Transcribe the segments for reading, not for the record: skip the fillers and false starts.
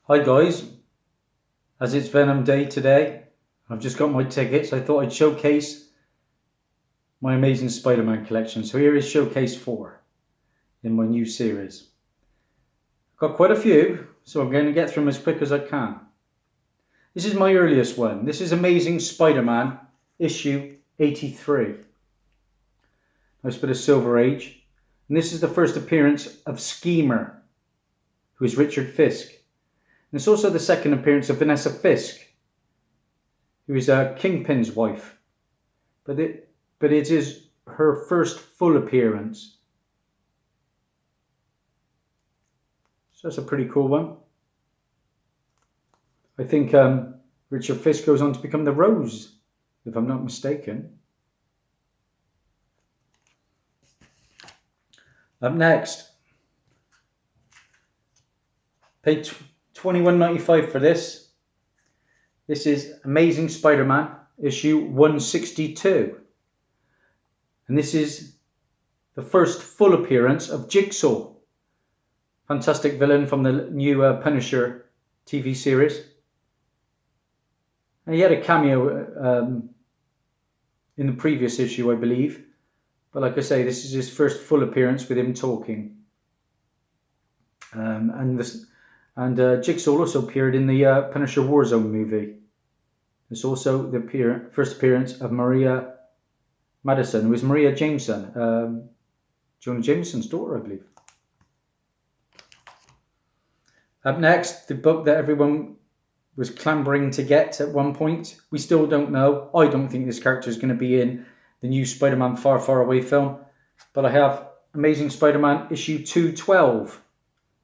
Hi guys, as it's Venom Day today, I've just got my tickets. I thought I'd showcase my amazing Spider-Man collection. So here is Showcase 4 in my new series. I've got quite a few, so I'm going to get through them as quick as I can. This is my earliest one. This is Amazing Spider-Man issue 83. Nice bit of Silver Age. And this is the first appearance of Schemer, who is Richard Fisk. And it's also the second appearance of Vanessa Fisk, who is Kingpin's wife. But it is her first full appearance. So that's a pretty cool one. I think Richard Fisk goes on to become the Rose, if I'm not mistaken. Up next, paid $21.95 for this. This is Amazing Spider-Man issue 162. And this is the first full appearance of Jigsaw, fantastic villain from the new Punisher TV series. And he had a cameo in the previous issue, I believe. But like I say, this is his first full appearance with him talking. And Jigsaw also appeared in the Punisher Warzone movie. It's also the first appearance of Maria Madison, who is Maria Jameson, Jonah Jameson's daughter, I believe. Up next, the book that everyone was clambering to get at one point. We still don't know. I don't think this character is going to be in the new Spider-Man Far, Far Away film. But I have Amazing Spider-Man issue 212.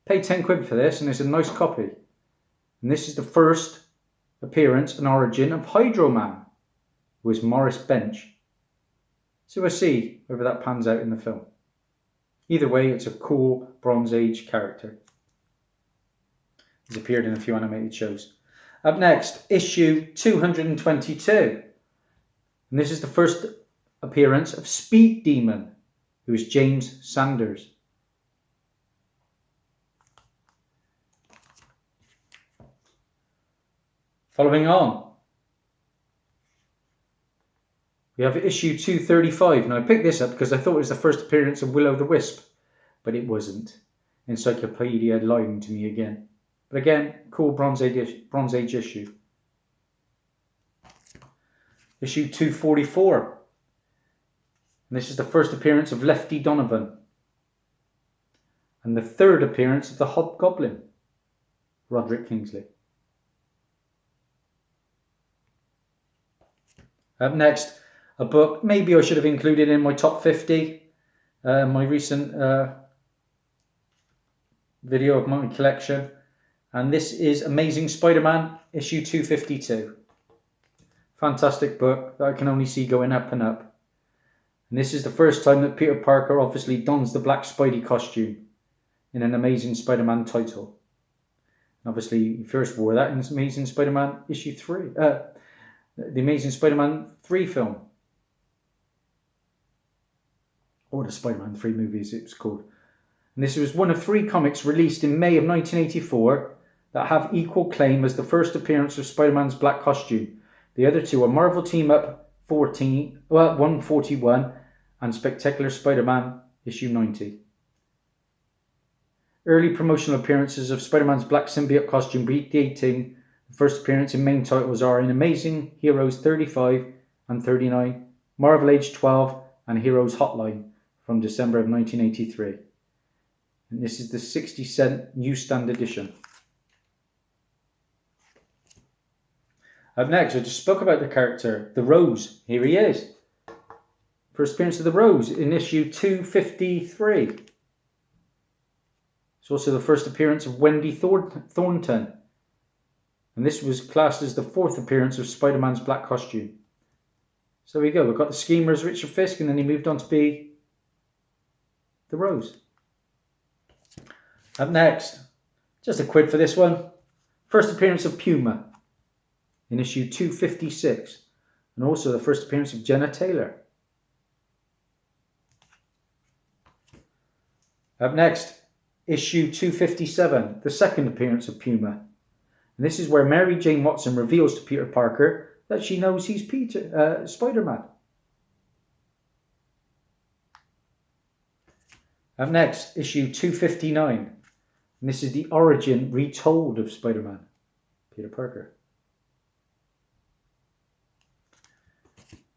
Paid 10 quid for this, and it's a nice copy. And this is the first appearance and origin of Hydro Man, who is Morris Bench. So we'll see whether that pans out in the film. Either way, it's a cool Bronze Age character. He's appeared in a few animated shows. Up next, issue 222. And this is the first appearance of Speed Demon, who is James Sanders. Following on, we have issue 235. Now I picked this up because I thought it was the first appearance of Will-O-the-Wisp, but it wasn't. Encyclopedia lying to me again. But again, cool Bronze Age issue. Issue 244. And this is the first appearance of Lefty Donovan. And the third appearance of the Hobgoblin, Roderick Kingsley. Up next, a book maybe I should have included in my top 50. My recent video of my collection. And this is Amazing Spider-Man issue 252. Fantastic book that I can only see going up and up. And this is the first time that Peter Parker obviously dons the black Spidey costume in an Amazing Spider-Man title. And obviously he first wore that in Amazing Spider-Man issue 3. The Amazing Spider-Man 3 film. Or the Spider-Man 3 movies it was called. And this was one of 3 comics released in May of 1984 that have equal claim as the first appearance of Spider-Man's black costume. The other 2 are Marvel Team Up 141 and Spectacular Spider-Man issue 90. Early promotional appearances of Spider-Man's black symbiote costume predating the first appearance in main titles are in Amazing Heroes 35 and 39, Marvel Age 12 and Heroes Hotline from December of 1983. And this is the 60-cent newsstand edition. Up next, I just spoke about the character, the Rose. Here he is. First appearance of the Rose in issue 253. It's also the first appearance of Wendy Thornton. And this was classed as the 4th appearance of Spider-Man's black costume. So there we go. We've got the Schemer as Richard Fisk, and then he moved on to be the Rose. Up next, just a quid for this one. First appearance of Puma in issue 256. And also the first appearance of Jenna Taylor. Up next, issue 257, the second appearance of Puma. And this is where Mary Jane Watson reveals to Peter Parker that she knows he's Spider-Man. Up next, issue 259. And this is the origin retold of Spider-Man, Peter Parker.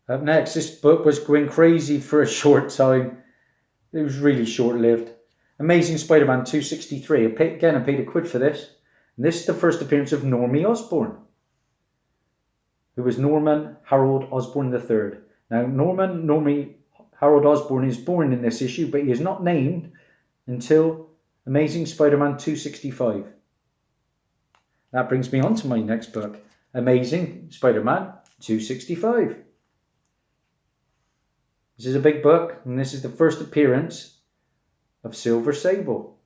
Up next, this book was going crazy for a short time. It was really short-lived. Amazing Spider-Man 263. I paid £1 for this. And this is the first appearance of Normie Osborn, who was Norman Harold Osborn III. Now, Normie Harold Osborn is born in this issue, but he is not named until Amazing Spider-Man 265. That brings me on to my next book, Amazing Spider-Man 265. This is a big book, and this is the first appearance of Silver Sable.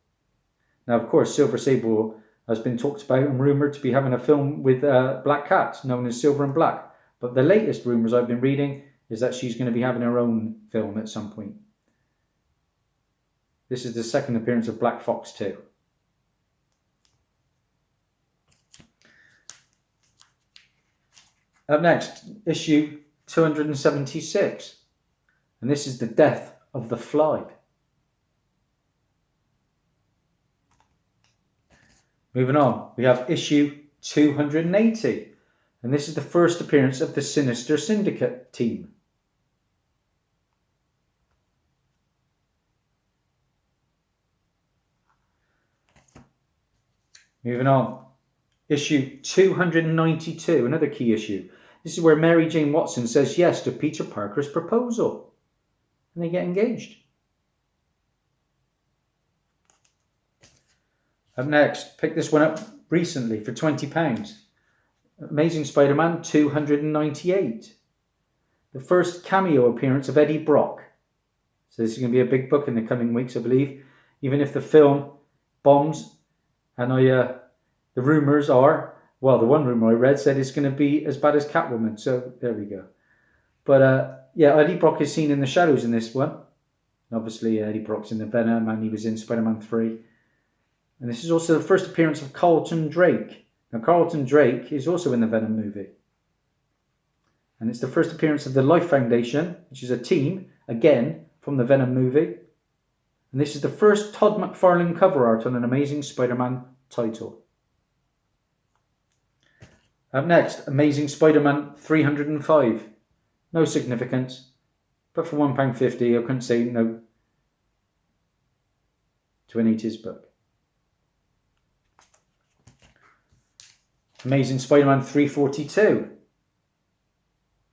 Now, of course, Silver Sable has been talked about and rumoured to be having a film with Black Cat, known as Silver and Black. But the latest rumours I've been reading is that she's going to be having her own film at some point. This is the second appearance of Black Fox 2. Up next, issue 276. And this is the death of the Fly. Moving on, we have issue 280. And this is the first appearance of the Sinister Syndicate team. Moving on, issue 292, another key issue. This is where Mary Jane Watson says yes to Peter Parker's proposal. And they get engaged. Up next, picked this one up recently for £20. Amazing Spider-Man 298. The first cameo appearance of Eddie Brock. So this is going to be a big book in the coming weeks, I believe. Even if the film bombs, and the rumours are, well, the one rumour I read said it's going to be as bad as Catwoman. So there we go. But yeah, Eddie Brock is seen in the shadows in this one. Obviously, Eddie Brock's in the Venom, and he was in Spider-Man 3. And this is also the first appearance of Carlton Drake. Now, Carlton Drake is also in the Venom movie. And it's the first appearance of the Life Foundation, which is a team, again, from the Venom movie. And this is the first Todd McFarlane cover art on an Amazing Spider-Man title. Up next, Amazing Spider-Man 305. No significance, but for £1.50 I couldn't say no to an 80s book. Amazing Spider-Man 342.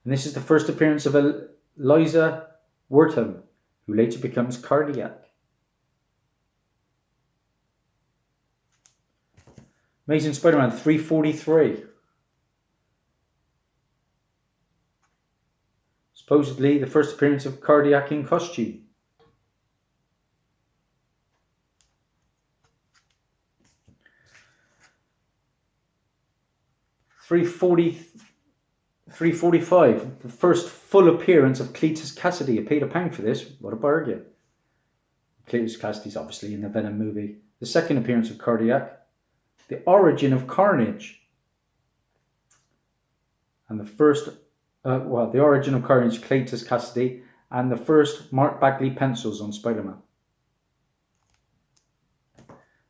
And this is the first appearance of Eliza Wortham, who later becomes Cardiac. Amazing Spider-Man 343. Supposedly the first appearance of Cardiac in costume. $345. The first full appearance of Cletus Cassidy. I paid £1 for this. What a bargain. Cletus Cassidy's obviously in the Venom movie. The second appearance of Cardiac. The origin of Carnage. And the first, the origin of Carnage, Cletus Cassidy. And the first Mark Bagley pencils on Spider-Man.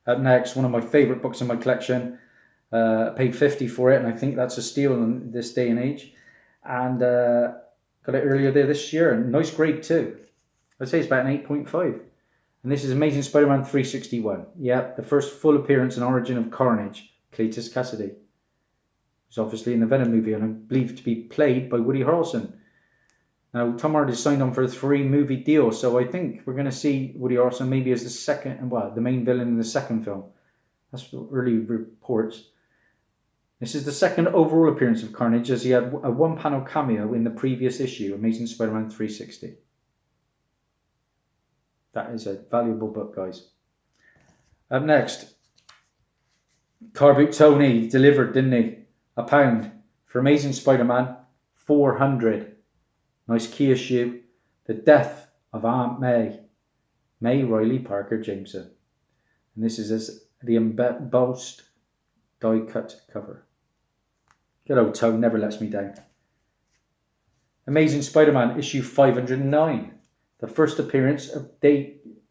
Up next, one of my favourite books in my collection. Paid $50 for it, and I think that's a steal in this day and age. And got it earlier this year, and nice grade too. I'd say it's about an 8.5. And this is Amazing Spider-Man 361. Yeah, the first full appearance and origin of Carnage, Cletus Cassidy. Who's obviously in the Venom movie, and I believe to be played by Woody Harrelson. Now, Tom Hardy signed on for a 3-movie deal, so I think we're going to see Woody Harrelson maybe as the main villain in the second film. That's early reports. This is the second overall appearance of Carnage, as he had a one-panel cameo in the previous issue, Amazing Spider-Man 360. That is a valuable book, guys. Up next, Car Boot Tony delivered, didn't he? £1 for Amazing Spider-Man 400. Nice key issue. The death of Aunt May. May Riley Parker Jameson. And this is as the embossed die cut cover. Good old Toe never lets me down. Amazing Spider-Man issue 509. The first appearance of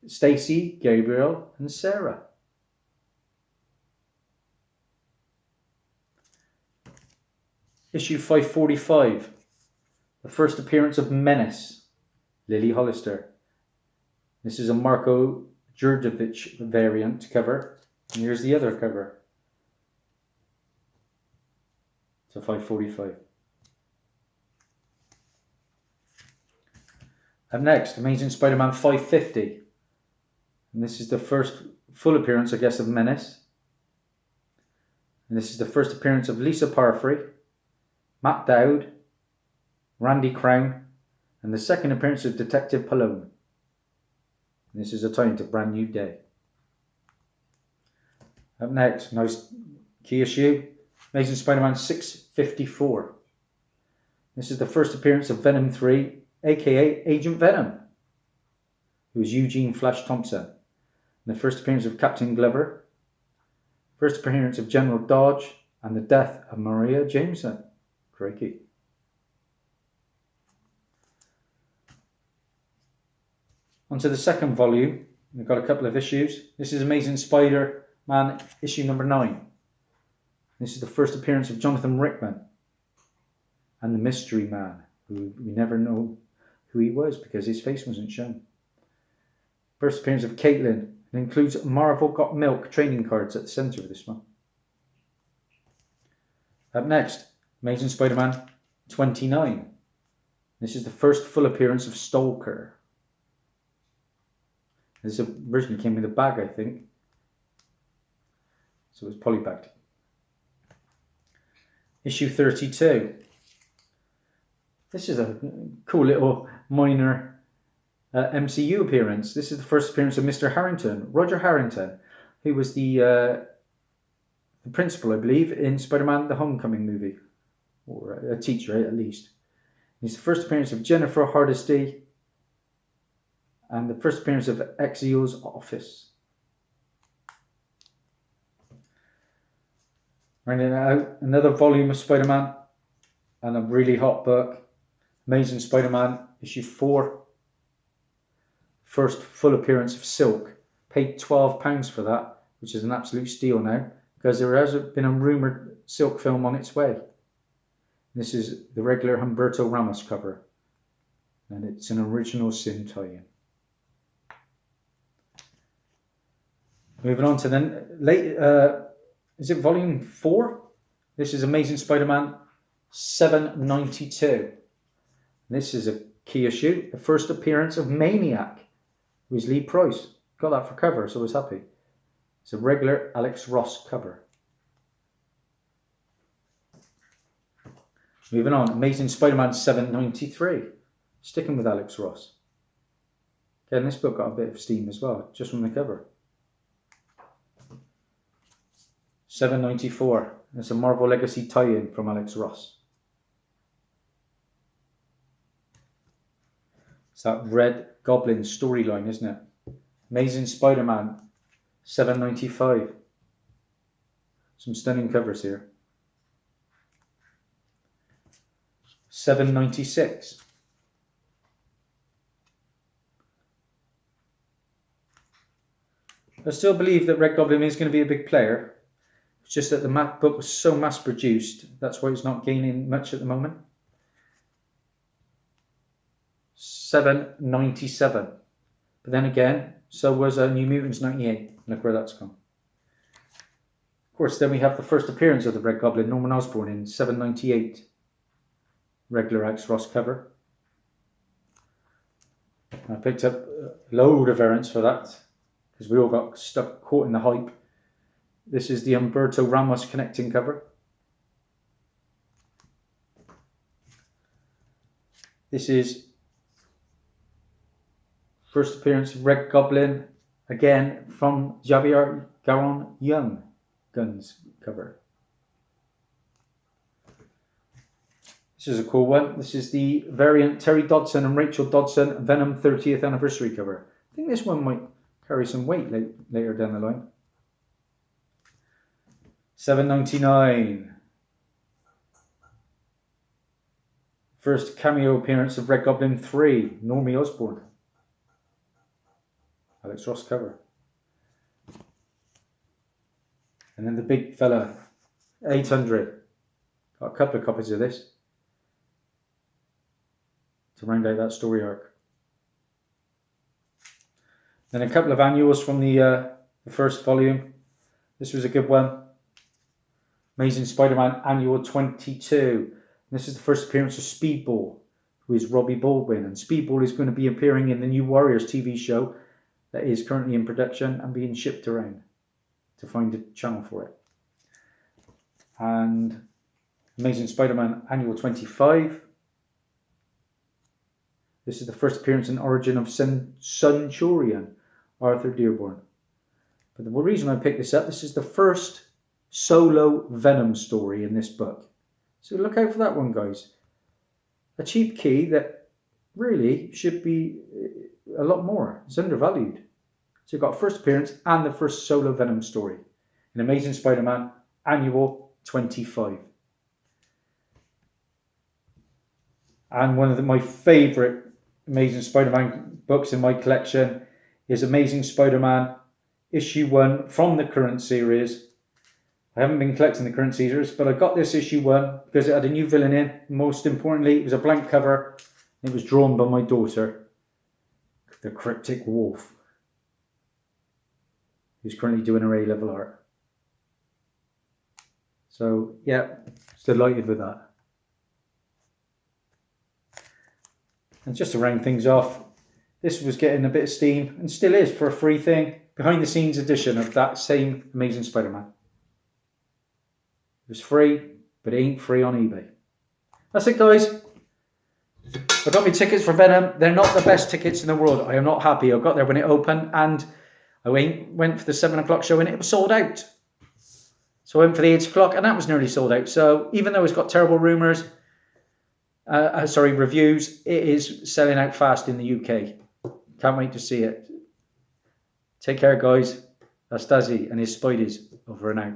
Stacy, Gabriel and Sarah. Issue 545. The first appearance of Menace, Lily Hollister. This is a Marko Djurdjevic variant cover. And here's the other cover. So 545. Up next, Amazing Spider-Man 550. And this is the first full appearance, I guess, of Menace. And this is the first appearance of Lisa Parfrey, Matt Dowd, Randy Crown, and the second appearance of Detective Pallone. And this is a tie-in to Brand New Day. Up next, nice key issue, Amazing Spider-Man 654. This is the first appearance of Venom 3, aka Agent Venom, who is Eugene Flash Thompson. And the first appearance of Captain Glover, first appearance of General Dodge, and the death of Maria Jameson. Crikey. Onto the second volume. We've got a couple of issues. This is Amazing Spider-Man issue number 9. This is the first appearance of Jonathan Rickman and the Mystery Man, who we never know who he was because his face wasn't shown. First appearance of Caitlin. It includes Marvel Got Milk trading cards at the centre of this one. Up next, Amazing Spider-Man 29. This is the first full appearance of Stalker. This originally came with a bag, I think. So it's polybagged. Issue 32. This is a cool little minor MCU appearance. This is the first appearance of Mr. Harrington, Roger Harrington, who was the principal, I believe, in Spider-Man the Homecoming movie, or a teacher at least. It's the first appearance of Jennifer Hardesty and the first appearance of Exile's Office. Rounding out, another volume of Spider-Man and a really hot book, Amazing Spider-Man issue 4. First full appearance of Silk. Paid £12 for that, which is an absolute steal now, because there has been a rumoured Silk film on its way. This is the regular Humberto Ramos cover, and it's an original Sin tie-in. Moving on to then is it volume 4? This is Amazing Spider-Man 792. This is a key issue. The first appearance of Maniac, who is Lee Price. Got that for cover, so I was happy. It's a regular Alex Ross cover. Moving on, Amazing Spider-Man 793. Sticking with Alex Ross. Again, this book got a bit of steam as well, just from the cover. 794. It's a Marvel Legacy tie-in from Alex Ross. It's that Red Goblin storyline, isn't it? Amazing Spider-Man 795. Some stunning covers here. 796. I still believe that Red Goblin is going to be a big player. It's just that the book was so mass produced, that's why it's not gaining much at the moment. 797. But then again, so was New Mutants 98. Look where that's gone. Of course, then we have the first appearance of the Red Goblin, Norman Osborn, in 798. Regular Alex Ross cover. I picked up a load of variants for that, because we all got caught in the hype. This is the Humberto Ramos connecting cover. This is first appearance of Red Goblin, again from Javier Garron Young Guns cover. This is a cool one. This is the variant Terry Dodson and Rachel Dodson Venom 30th anniversary cover. I think this one might carry some weight later down the line. $7.99. First cameo appearance of Red Goblin 3, Normie Osborn. Alex Ross cover. And then the big fella, 800. Got a couple of copies of this to round out that story arc. Then a couple of annuals from the first volume. This was a good one. Amazing Spider-Man Annual 22. And this is the first appearance of Speedball, who is Robbie Baldwin. And Speedball is going to be appearing in the New Warriors TV show that is currently in production and being shipped around to find a channel for it. And Amazing Spider-Man Annual 25. This is the first appearance and origin of Centurion, Arthur Dearborn. But the reason I picked this up, this is the first solo Venom story in this book. So look out for that one, guys. A cheap key that really should be a lot more. It's undervalued. So you've got first appearance and the first solo Venom story in Amazing Spider-Man Annual 25. And one of my favourite Amazing Spider-Man books in my collection is Amazing Spider-Man Issue 1 from the current series. I haven't been collecting the current series, but I got this Issue 1 because it had a new villain in. Most importantly, it was a blank cover. It was drawn by my daughter, the Cryptic Wolf, who's currently doing her A-level art. So, yeah, delighted with that. And just to round things off, this was getting a bit of steam, and still is, for a free thing. Behind the scenes edition of that same Amazing Spider-Man. It was free, but it ain't free on eBay. That's it, guys. I got my tickets for Venom. They're not the best tickets in the world. I am not happy. I got there when it opened, and I went for the 7 o'clock show, and it was sold out. So I went for the 8 o'clock, and that was nearly sold out. So even though it's got terrible reviews, it is selling out fast in the UK. Can't wait to see it. Take care, guys. That's Dazzie and his Spideys over and out.